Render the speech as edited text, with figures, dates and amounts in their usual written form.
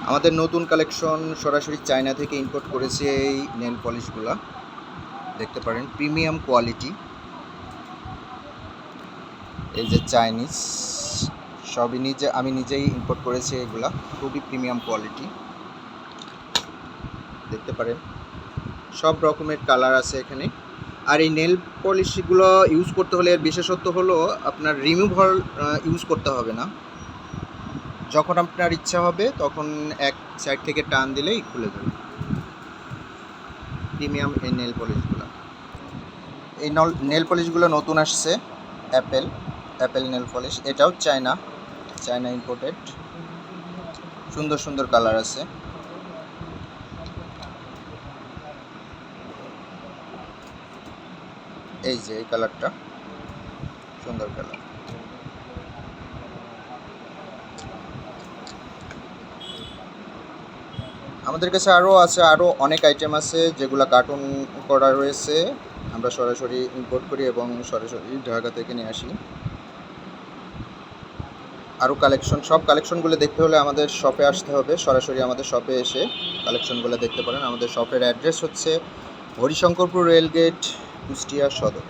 আমাদের নতুন কালেকশন সরাসরি চায়না থেকে ইম্পোর্ট করেছে এই নেল পলিশগুলা। দেখতে পারেন প্রিমিয়াম কোয়ালিটি। এই যে চাইনিজ, সবই আমি নিজেই ইম্পোর্ট করেছি এগুলা, খুবই প্রিমিয়াম কোয়ালিটি। দেখতে পারেন সব রকমের কালার আছে এখানে। আর এই নেল পলিশগুলো ইউজ করতে হলে এর বিশেষত্ব হলো আপনার রিমুভার ইউজ করতে হবে না। যখন আপনার ইচ্ছা হবে তখন এক সাইড থেকে টান দিলেই খুলে যাবে। প্রিমিয়াম এই নেল পলিশগুলো, এই নেল পলিশগুলো নতুন আসছে, অ্যাপেল নেল পলিশ। এটাও চায়না ইম্পোর্টেড। সুন্দর সুন্দর কালার আছে। এই যে এই কালারটা সুন্দর কালার। আমাদের কাছে আরও অনেক আইটেম আছে যেগুলো কার্টুন করা রয়েছে। আমরা সরাসরি ইম্পোর্ট করি এবং সরাসরি ঢাকা থেকে নিয়ে আসি। আরও সব কালেকশনগুলো দেখতে হলে আমাদের শপে আসতে হবে। সরাসরি আমাদের শপে এসে কালেকশনগুলো দেখতে পারেন। আমাদের শপের অ্যাড্রেস হচ্ছে হরিশঙ্করপুর রেলগেট, কুষ্টিয়া সদর।